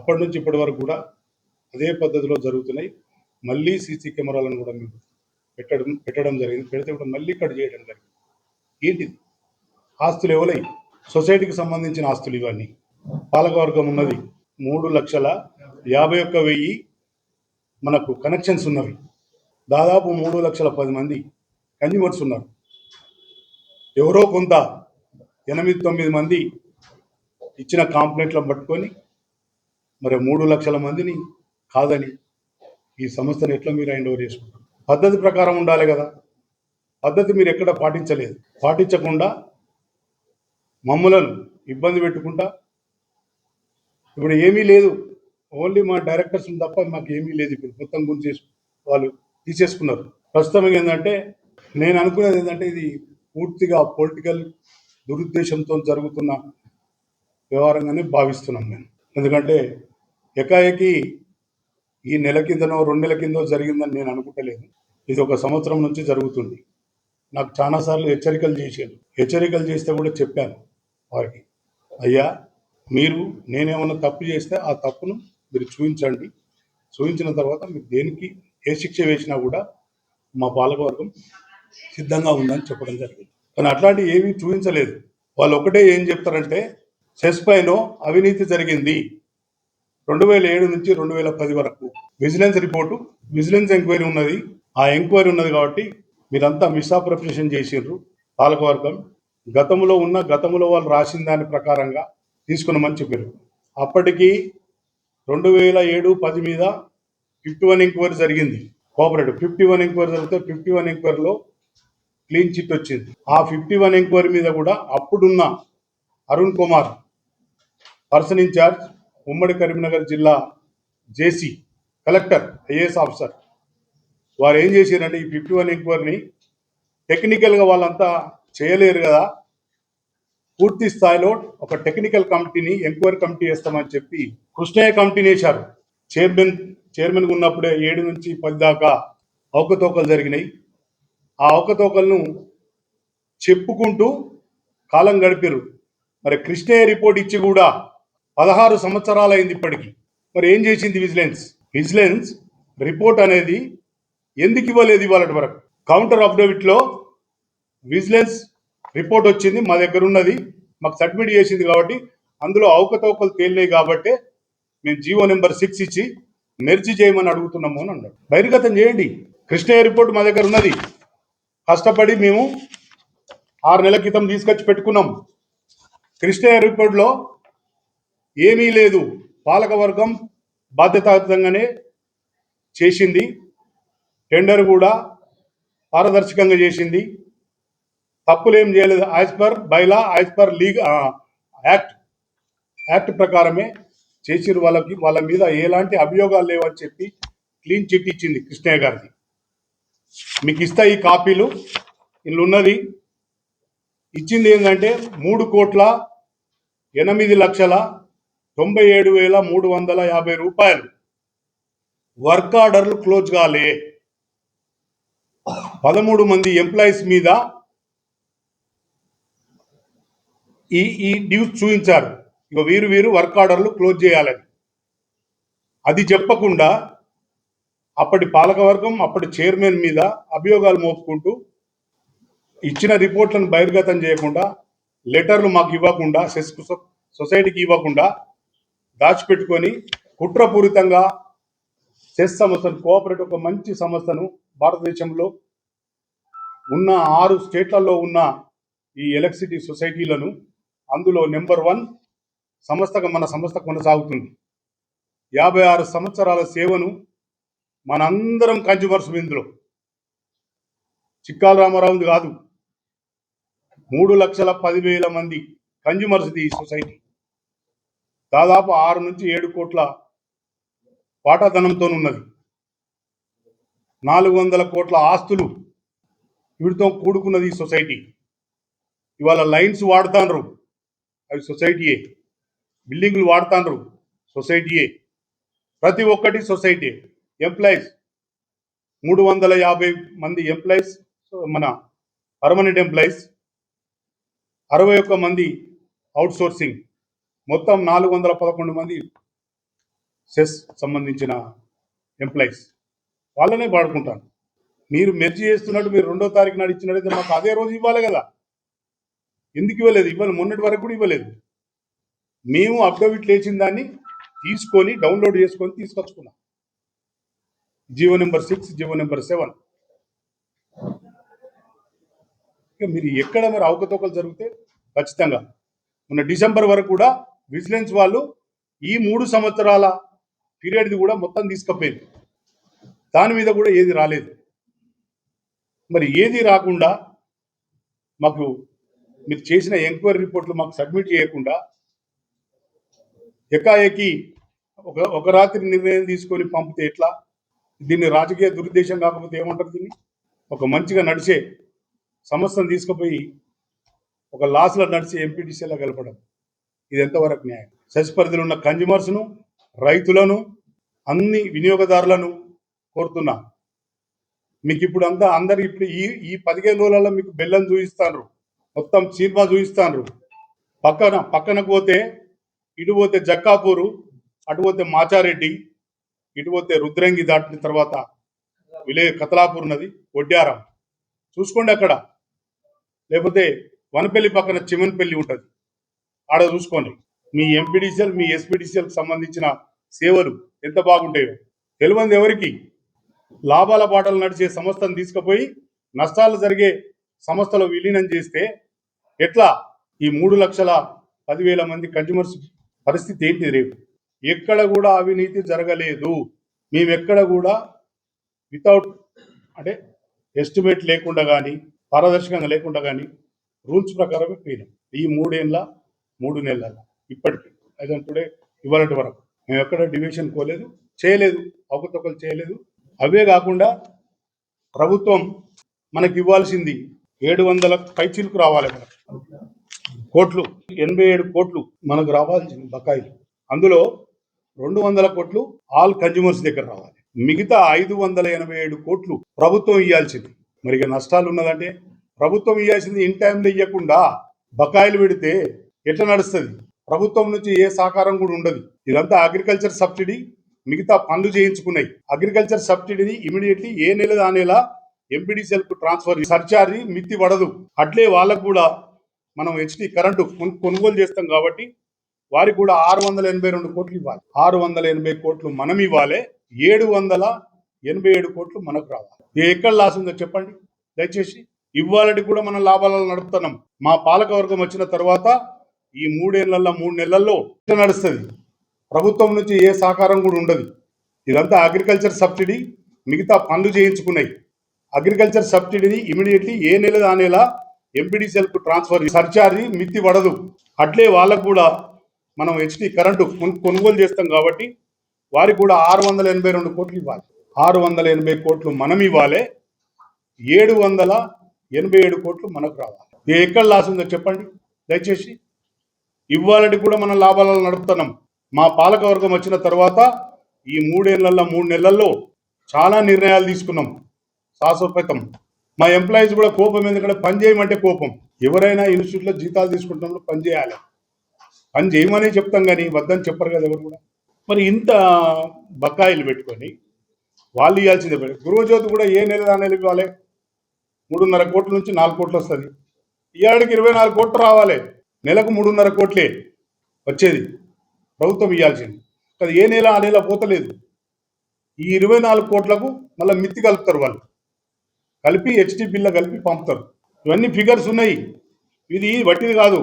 అప్పటి నుంచి ఇప్పటి వరకు కూడా అదే పద్ధతిలో జరుగుతున్నాయి. మళ్ళీ సీసీ కెమెరాలను కూడా మేము పెట్టడం జరిగింది. పెడితే కూడా మళ్ళీ కట్ చేయడం జరిగింది. ఏంటిది? ఆస్తులు ఎవలై? సొసైటీకి సంబంధించిన ఆస్తులు ఇవన్నీ. పాలకవర్గం ఉన్నది 3,51,000 మనకు కనెక్షన్స్ ఉన్నవి. దాదాపు 3,10,000 మంది కన్జ్యూమర్స్ ఉన్నారు. ఎవరో కొంత 8-9 మంది ఇచ్చిన కాంప్లైంట్లను పట్టుకొని మరి 3,00,000 మందిని కాదని ఈ సంస్థను ఎట్లా మీరు హ్యాండ్ ఓవర్ చేసుకుంటారు? పద్ధతి ప్రకారం ఉండాలి కదా. పద్ధతి మీరు ఎక్కడ పాటించలేదు. పాటించకుండా మమ్మలను ఇబ్బంది పెట్టుకుంటా ఇప్పుడు ఏమీ లేదు, ఓన్లీ మా డైరెక్టర్స్ తప్ప మాకు ఏమీ లేదు. ఇప్పుడు మొత్తం గురించి వాళ్ళు తీసేసుకున్నారు. ప్రస్తుతం ఏంటంటే నేను అనుకునేది ఏంటంటే ఇది పూర్తిగా పొలిటికల్ దురుద్దేశంతో జరుగుతున్న వ్యవహారంగానే భావిస్తున్నాం మేము. ఎందుకంటే ఎకాఏకి ఈ నెల కిందనో 2 నెలల కిందో జరిగిందని నేను అనుకుంటలేదు. ఇది 1 సంవత్సరం నుంచి జరుగుతుంది. నాకు చాలాసార్లు హెచ్చరికలు చేశాను. హెచ్చరికలు చేస్తే కూడా చెప్పాను వారికి, అయ్యా మీరు నేనేమన్నా తప్పు చేస్తే ఆ తప్పును మీరు చూపించండి. చూపించిన తర్వాత మీరు దేనికి ఏ శిక్ష వేసినా కూడా మా పాలకవర్గం సిద్ధంగా ఉందని చెప్పడం జరిగింది. కానీ అట్లాంటివి ఏమీ చూపించలేదు. వాళ్ళు ఒకటే ఏం చెప్తారంటే సెస్ పైలో అవినీతి జరిగింది 2007 నుంచి 2010 వరకు విజిలెన్స్ రిపోర్టు, విజిలెన్స్ ఎంక్వైరీ ఉన్నది. ఆ ఎంక్వైరీ ఉన్నది కాబట్టి మీరంతా మిస్అప్రొప్రియేషన్ చేసిండ్రు. పాలకవర్గం గతంలో వాళ్ళు రాసిన దాని ప్రకారంగా తీసుకున్నామని చెప్పారు. అప్పటికి 2007-10 మీద 51 ఎంక్వైరీ జరిగింది. కోఆపరేటివ్ 51 ఎంక్వైరీ జరిగితే 51 ఎంక్వైరీలో క్లీన్ చిట్ వచ్చింది. ఆ 51 ఎంక్వైరీ మీద కూడా అప్పుడున్న అరుణ్ కుమార్ పర్సన్ ఇన్ఛార్జ్ ఉమ్మడి కరీంనగర్ జిల్లా జేసీ కలెక్టర్ ఐఏఎస్ ఆఫీసర్ వారు ఏం చేశారంటే ఈ 51 ఎంక్వైరీని టెక్నికల్గా వాళ్ళంతా చేయలేరు కదా, పూర్తి స్థాయిలో ఒక టెక్నికల్ కమిటీని ఎంక్వైరీ కమిటీ వేస్తామని చెప్పి కృష్ణయ్య కమిటీని వేశారు. చైర్మన్ ఉన్నప్పుడే 7 నుంచి 10 దాకా అవకతవకలు జరిగినాయి. ఆ అవకతవకలను చెప్పుకుంటూ కాలం గడిపారు. మరి కృష్ణయ్య రిపోర్ట్ ఇచ్చి కూడా 16 సంవత్సరాలు అయింది ఇప్పటికీ. మరి ఏం చేసింది విజిలెన్స్ రిపోర్ట్ అనేది ఎందుకు ఇవ్వలేదు ఇవాళ వరకు? కౌంటర్ అఫిడవిట్లో విజిలెన్స్ రిపోర్ట్ వచ్చింది, మా దగ్గర ఉన్నది, మాకు సబ్మిట్ చేసింది కాబట్టి అందులో అవకతవకలు తేలినాయి కాబట్టి మేము జీవో నెంబర్ 6 ఇచ్చి మెర్జీ చేయమని అడుగుతున్నాము అని అన్నాడు. బహిర్గతం చేయండి. కృష్ణయ్య రిపోర్ట్ మా దగ్గర ఉన్నది, కష్టపడి మేము 6 నెలల క్రితం తీసుకొచ్చి పెట్టుకున్నాం. కృష్ణయ్య రిపోర్ట్లో ఏమీ లేదు, పాలకవర్గం బాధ్యతాయుతంగానే చేసింది, టెండర్ కూడా పారదర్శకంగా చేసింది, తప్పులు ఏం చేయలేదు. As per bylaw, as per act ప్రకారమే చేసిరు. వాళ్ళ మీద ఎలాంటి అభియోగాలు లేవని చెప్పి క్లీన్ చిట్ ఇచ్చింది కృష్ణయ్య గారిది. మీకు ఇస్తా ఈ కాపీలు, ఇల్లు ఉన్నది. ఇచ్చింది ఏంటంటే 3,08,97,350 రూపాయలు వర్క్ ఆర్డర్లు క్లోజ్ కాలే. 13 మంది ఎంప్లాయీస్ మీద ఈ డ్యూస్ చూపించారు. ఇక వీరు వర్క్ ఆర్డర్లు క్లోజ్ చేయాలని. అది చెప్పకుండా అప్పటి పాలకవర్గం, అప్పటి చైర్మన్ మీద అభియోగాలు మోపుకుంటూ ఇచ్చిన రిపోర్ట్లను బహిర్గతం చేయకుండా, లెటర్లు మాకు ఇవ్వకుండా, సొసైటీకి ఇవ్వకుండా దాచిపెట్టుకొని కుట్రపూరితంగా సెస్ సంస్థను, కోఆపరేటివ్ ఒక మంచి సంస్థను, భారతదేశంలో ఉన్న 6 స్టేట్లలో ఉన్న ఈ ఎలక్ట్రిసిటీ సొసైటీలను అందులో నెంబర్ 1 సంస్థగా మన సంస్థ కొనసాగుతుంది. 56 సంవత్సరాల సేవను మనందరం కన్జ్యూమర్స్ ఇందులో. చిక్కాల రామారావుది కాదు, 3,10,000 మంది కన్జ్యూమర్స్ది ఈ సొసైటీ. దాదాపు 6 నుంచి 7 కోట్ల వాటాధనంతో ఉన్నది. 400 కోట్ల ఆస్తులు వీటితో కూడుకున్నది ఈ సొసైటీ. ఇవాళ లైన్స్ వాడుతాండ్రు, అవి సొసైటీయే. బిల్డింగ్లు వాడుతాండ్రు, సొసైటీయే. ప్రతి ఒక్కటి సొసైటీ. ఎంప్లాయీస్ 350 మంది ఎంప్లాయీస్ మన పర్మనెంట్ ఎంప్లాయీస్, 61 మంది అవుట్ సోర్సింగ్, మొత్తం 411 మంది సెస్ సంబంధించిన ఎంప్లాయీస్ వాళ్ళనే వాడుకుంటాను. మీరు మెర్జీ చేస్తున్నట్టు మీరు 2వ తారీఖు నాడు ఇచ్చినట్టయితే మాకు అదే రోజు ఇవ్వాలి కదా. ఎందుకు ఇవ్వలేదు? మొన్నటి వరకు కూడా ఇవ్వలేదు. మేము అఫిడవిట్ లేచిన దాన్ని తీసుకొని డౌన్లోడ్ చేసుకొని తీసుకొచ్చుకున్నాం. GO number 6, GO number 7. ఇక మీరు ఎక్కడ మరి అవకతవకలు జరిగితే ఖచ్చితంగా మొన్న డిసెంబర్ వరకు కూడా విజిలెన్స్ వాళ్ళు ఈ 3 సంవత్సరాల పీరియడ్ది కూడా మొత్తం తీసుకుపోయింది. దాని మీద కూడా ఏది రాలేదు. మరి ఏది రాకుండా మాకు మీరు చేసిన ఎంక్వైరీ రిపోర్ట్లు మాకు సబ్మిట్ చేయకుండా ఎకాఏకి ఒక రాత్రి నిర్ణయం తీసుకొని పంపితే ఎట్లా? దీన్ని రాజకీయ దురుద్దేశం కాకపోతే ఏమంటారు? దీన్ని ఒక మంచిగా నడిచే సంస్థను తీసుకుపోయి ఒక లాస్లో నడిచే ఎంపీటీసీలో కలపడం, ఇది ఎంతవరకు న్యాయం? సెస్ పరిధిలో ఉన్న కన్జ్యూమర్స్ను, రైతులను, అన్ని వినియోగదారులను కోరుతున్నా, మీకు ఇప్పుడు అందరు ఇప్పుడు ఈ 15 రోజులలో మీకు బెల్లం చూపిస్తాను, మొత్తం సినిమా చూపిస్తాను. పక్కనకు పోతే ఇటు పోతే జక్కాపూరు, అటు పోతే మాచారెడ్డి, ఇటు పోతే రుద్రంగి, దాటిన తర్వాత విలేజ్ కతలాపూర్ ఉన్నది, ఒడ్డారం చూసుకోండి అక్కడ. లేకపోతే వనపల్లి పక్కన చిమన్పల్లి ఉంటుంది, ఆడ చూసుకోండి. మీ ఎంపీడీసీఎల్, మీ ఎస్పీడీసీఎల్కి సంబంధించిన సేవలు ఎంత బాగుంటాయో తెలియంది ఎవరికి? లాభాల బాటలు నడిచే సంస్థను తీసుకుపోయి నష్టాలు జరిగే సంస్థలో విలీనం చేస్తే ఎట్లా? ఈ 3,10,000 మంది కన్జ్యూమర్స్ పరిస్థితి ఏంటి? రేపు ఎక్కడ కూడా అవినీతి జరగలేదు. మేమెక్కడ కూడా వితౌట్ అంటే ఎస్టిమేట్ లేకుండా కానీ పారదర్శకంగా లేకుండా కానీ రూల్స్ ప్రకారమే పోయినాం. ఈ 3 నెలల ఇప్పటికి టుడే ఇవాళ వరకు మేము ఎక్కడ డివిజన్ పోలేదు, చేయలేదు, అవకతవకలు చేయలేదు. అవే కాకుండా ప్రభుత్వం మనకి ఇవ్వాల్సింది 700 పైచీలకు రావాలి. కోట్లు 87 కోట్లు మనకు రావాల్సిన బకాయిలు. అందులో 200 కోట్లు ఆల్ కన్జ్యూమర్స్ దగ్గర రావాలి. మిగతా 587 కోట్లు ప్రభుత్వం ఇవ్వాల్సింది. మరి నష్టాలు ఉన్నదంటే ప్రభుత్వం ఇవ్వాల్సింది ఇన్ టైంలో ఇవ్వకుండా బకాయిలు పెడితే ఎట్లా నడుస్తుంది? ప్రభుత్వం నుంచి ఏ సహకారం కూడా ఉండదు. ఇదంతా అగ్రికల్చర్ సబ్సిడీ, మిగతా పనులు చేయించుకున్నాయి. అగ్రికల్చర్ సబ్సిడీని ఇమీడియట్లీ ఏ నెల ఆ నెల ఎంపీడీసీఎల్ కు ట్రాన్స్ఫర్, సర్చార్జీ మిత్తి పడదు. అట్లే వాళ్ళకు కూడా మనం హెచ్టీ కరెంటు కొనుగోలు చేస్తాం కాబట్టి వారికి కూడా 682 కోట్లు ఇవ్వాలి. 680 కోట్లు మనం ఇవ్వాలి, 787 కోట్లు మనకు రావాలి. ఎక్కడ లాస్ ఉందో చెప్పండి దయచేసి. ఇవ్వాలని కూడా మనం లాభాలను నడుపుతున్నాం. మా పాలకవర్గం వచ్చిన తర్వాత ఈ 3 నెలల్లో నడుస్తుంది. ప్రభుత్వం నుంచి ఏ సహకారం కూడా ఉండదు. ఇదంతా అగ్రికల్చర్ సబ్సిడీ, మిగతా పనులు చేయించుకున్నాయి. అగ్రికల్చర్ సబ్సిడీని ఇమీడియట్లీ ఏ నెల ఆ నెల ఎంపీడీసీఎల్ కు ట్రాన్స్ఫర్, సర్చార్జీ మిత్తి పడదు. అట్లే వాళ్ళకు కూడా మనం హెచ్టీ కరెంటు కొనుగోలు చేస్తాం కాబట్టి వారికి కూడా 682 కోట్లు ఇవ్వాలి. 680 కోట్లు మనం ఇవ్వాలి, 787 కోట్లు మనకు రావాలి. ఎక్కడ లాస్ ఉందో చెప్పండి దయచేసి. ఇవ్వాలని కూడా మనం లాభాలను నడుపుతున్నాం. మా పాలకవర్గం వచ్చిన తర్వాత ఈ 3 నెలల్లో చాలా నిర్ణయాలు తీసుకున్నాం. శాశ్వతం. మా ఎంప్లాయీస్ కూడా కోపం, ఎందుకంటే పని చేయమంటే కోపం. ఎవరైనా ఇన్స్టిట్యూట్లో జీతాలు తీసుకుంటున్నప్పుడు పని చేయాలి, పని చేయమని చెప్తాం కానీ వద్దని చెప్పరు కదా ఎవరు కూడా. మరి ఇంత బకాయిలు పెట్టుకొని వాళ్ళు ఇవ్వాల్సిందే. గృహజ్యోతి కూడా ఏ నెల ఆ నెల ఇవ్వాలి? 3.5 కోట్ల నుంచి 4 కోట్లు వస్తుంది. ఇవాడికి 24 కోట్లు రావాలి. నెలకు 3.5 కోట్లే వచ్చేది ప్రభుత్వం ఇవ్వాల్సింది. అది ఏ నెల ఆ నెల పోతలేదు. ఈ 24 కోట్లకు మళ్ళీ మిత్తి కలుపుతారు. వాళ్ళు కలిపి హెచ్టీ బిల్ల కలిపి పంపుతారు. ఇవన్నీ ఫిగర్స్ ఉన్నాయి. ఇది వట్టిది కాదు.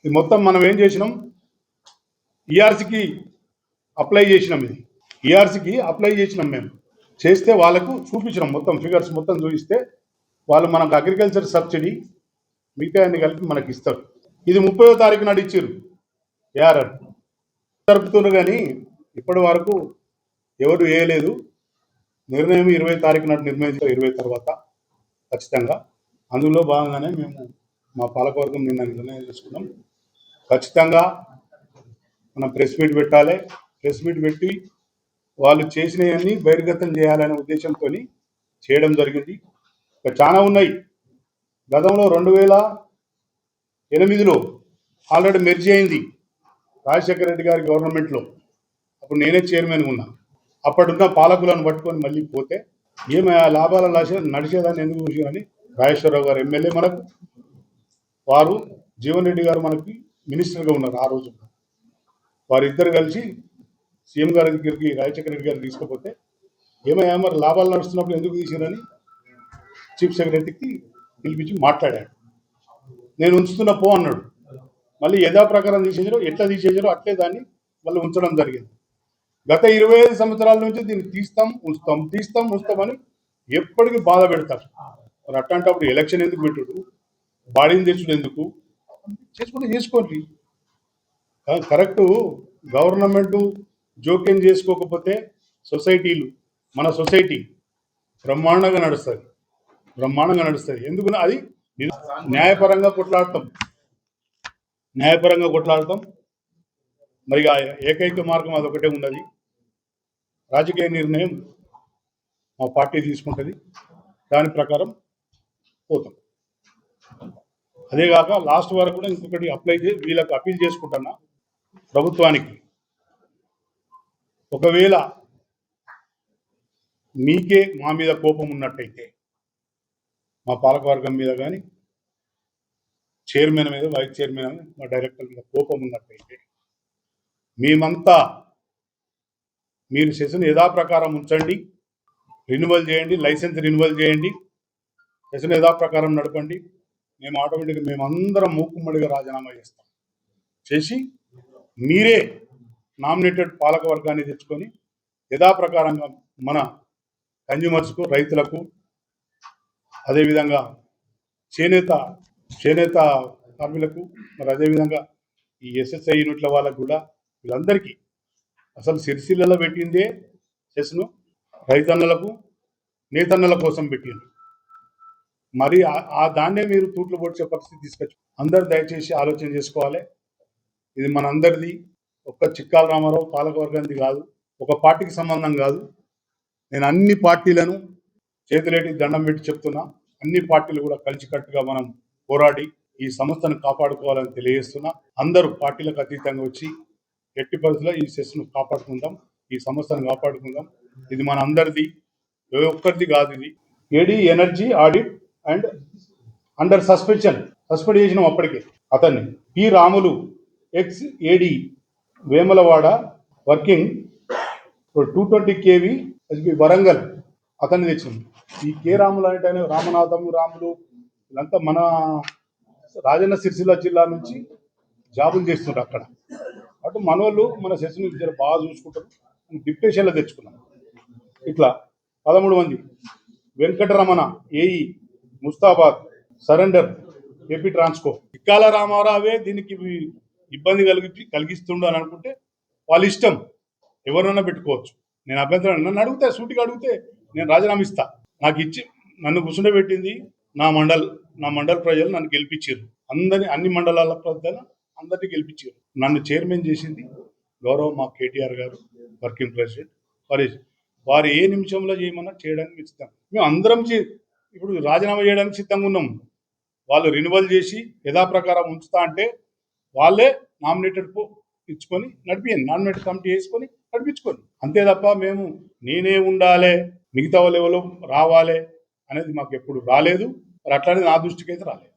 ఇది మొత్తం మనం ఏం చేసినాం, ఈఆర్సీకి అప్లై చేసినాం. ఇది ఈఆర్సీకి అప్లై చేసినాం. మేము చేస్తే వాళ్ళకు చూపించినాం, మొత్తం ఫిగర్స్ మొత్తం చూపిస్తే వాళ్ళు మనకు అగ్రికల్చర్ సబ్సిడీ మిగతా అన్ని కలిపి మనకి ఇస్తారు. ఇది 30వ తారీఖు నాడు ఇచ్చారు. ఏఆర్ఆర్ జరుపుతున్నారు కానీ ఇప్పటి వరకు ఎవరు వేయలేదు. నిర్ణయం 20 తారీఖు నాడు నిర్ణయించారు. 20 తర్వాత ఖచ్చితంగా. అందులో భాగంగానే మేము మా పాలకవర్గం నిన్న నిర్ణయం చేసుకున్నాం. ఖచ్చితంగా మనం ప్రెస్ మీట్ పెట్టాలి. ప్రెస్ మీట్ పెట్టి వాళ్ళు చేసినవన్నీ బహిర్గతం చేయాలనే ఉద్దేశంతో చేయడం జరిగింది. ఇంకా చాలా ఉన్నాయి. గతంలో 2008లో ఆల్రెడీ మెర్జీ అయింది రాజశేఖర రెడ్డి గారి గవర్నమెంట్లో. అప్పుడు నేనే చైర్మన్గా ఉన్నా. అప్పటిన్న పాలకులను పట్టుకొని మళ్ళీ పోతే ఏమి ఆ లాభాల నడిచేదాన్ని ఎందుకు చూసి రాజేశ్వరరావు గారు ఎమ్మెల్యే మనకు, వారు జీవన్ రెడ్డి గారు మనకి మినిస్టర్గా ఉన్నారు ఆ రోజు. వారిద్దరు కలిసి సీఎం గారి దగ్గరికి రాజశేఖర రెడ్డి గారు తీసుకుపోతే ఏమయ్యా మరి లాభాలు నడుస్తున్నప్పుడు ఎందుకు తీసిరని చీఫ్ సెక్రటరీకి పిలిపించి మాట్లాడాడు. నేను ఉంచుతున్న పో అన్నాడు. మళ్ళీ యథాప్రకారం తీసేసారు, ఎట్లా తీసేసారో అట్లే దాన్ని మళ్ళీ ఉంచడం జరిగింది. గత 25 సంవత్సరాల నుంచి దీన్ని తీస్తాం ఉంచుతామని ఎప్పటికీ బాధ పెడతారు. మరి అట్లాంటప్పుడు ఎలక్షన్ ఎందుకు పెట్టుడు, బాడీని తెచ్చుడు ఎందుకు, చేసుకోండి. కరెక్ట్. గవర్నమెంట్ జోక్యం చేసుకోకపోతే సొసైటీలు, మన సొసైటీ బ్రహ్మాండంగా నడుస్తుంది. ఎందుకు అది న్యాయపరంగా కొట్లాడతాం. మరి ఏకైక మార్గం అదొకటే ఉన్నది. రాజకీయ నిర్ణయం మా పార్టీ తీసుకుంటుంది, దాని ప్రకారం పోతాం. అదేగాక లాస్ట్ వరకు కూడా ఇంకొకటి వీళ్ళకి అప్పీల్ చేసుకుంటున్నా ప్రభుత్వానికి. ఒకవేళ మీకే మా మీద కోపం ఉన్నట్టయితే, మా పాలకవర్గం మీద కానీ చైర్మన్ మీద, వైస్ చైర్మన్, మా డైరెక్టర్ మీద కోపం ఉన్నట్టయితే మేమంతా మీరు సెషన్ యథాప్రకారం ఉంచండి, రెన్యువల్ చేయండి, లైసెన్స్ రెన్యువల్ చేయండి, సెషన్ యథాప్రకారం నడపండి. మేము ఆటోమేటిక్గా మేమందరం మూకుమ్మడిగా రాజీనామా చేసి మీరే నామినేటెడ్ పాలక వర్గాన్ని తెచ్చుకొని యథాప్రకారంగా మన కన్జ్యూమర్స్కు, రైతులకు, అదేవిధంగా చేనేత కార్మికులకు, మరి అదేవిధంగా ఈ ఎస్ఎస్ఐ యూనిట్ల వాళ్ళకు కూడా, వీళ్ళందరికీ అసలు సిరిసిల్లలో పెట్టిందే సెస్ను రైతన్నలకు, నేతన్నల కోసం పెట్టింది. మరి ఆ దాన్నే మీరు తూట్లు పొడిచే పరిస్థితి తీసుకొచ్చి అందరు దయచేసి ఆలోచన చేసుకోవాలి. ఇది మనందరిది, ఒక్క చిక్కాల రామారావు పాలకవర్గానికి కాదు, ఒక పార్టీకి సంబంధం కాదు. నేను అన్ని పార్టీలను చేతులేటి దండం పెట్టి చెప్తున్నా, అన్ని పార్టీలు కూడా కలిసికట్టుగా మనం పోరాడి ఈ సంస్థను కాపాడుకోవాలని తెలియజేస్తున్నా. అందరూ పార్టీలకు అతీతంగా వచ్చి ఎట్టి పరిస్థితుల్లో ఈ సెస్ను కాపాడుకుందాం, ఈ సంస్థను కాపాడుకుందాం. ఇది మన అందరిది, ఏ ఒక్కరిది కాదు. ఇది AD energy audit and under suspend చేసినాం అప్పటికే అతన్ని. P Ramulu ex AD Vemulawada working 220 kV Warangal, అతన్ని తెచ్చింది. ఈ కే రాములు అంటే రాములు వీళ్ళంతా మన రాజన్న సిరిసిల్ల జిల్లా నుంచి జాబులు చేస్తున్నారు అక్కడ. అటు మనోళ్ళు మన సెషన్ బాగా చూసుకుంటారు. డిప్యూటేషన్లో తెచ్చుకున్నాం. ఇట్లా 13 మంది. Venkataramana AE Mustabad surrender AP Transco. Chikkala రామారావే దీనికి ఇబ్బంది కలిగిస్తుండ అని అనుకుంటే వాళ్ళ ఇష్టం, ఎవరైనా పెట్టుకోవచ్చు. నేను అభ్యంతరం, నన్ను అడిగితే సూటిగా అడిగితే నేను రాజీనామా ఇస్తా. నాకు ఇచ్చి నన్ను కూర్చుండబెట్టింది నా మండల్ ప్రజలు నన్ను గెలిపించారు. అన్ని మండలాల ప్రజలు అందరినీ గెలిపించారు. నన్ను చైర్మన్ చేసింది గౌరవ మా కేటీఆర్ గారు, వర్కింగ్ ప్రెసిడెంట్. వారు ఏ నిమిషంలో చేయడానికి సిద్ధం. మేము అందరం ఇప్పుడు రాజీనామా చేయడానికి సిద్ధంగా ఉన్నాం. వాళ్ళు రెన్యువల్ చేసి యథాప్రకారం ఉంచుతా అంటే వాళ్ళే నామినేటెడ్ ఇచ్చుకొని నామినేటెడ్ కమిటీ వేసుకొని నడిపించుకొని, అంతే తప్ప మేము నేనే ఉండాలి, మిగతా వాళ్ళు ఎవరో రావాలి అనేది మాకు ఎప్పుడు రాలేదు. మరి అట్లానే నా దృష్టికి అయితే రాలేదు.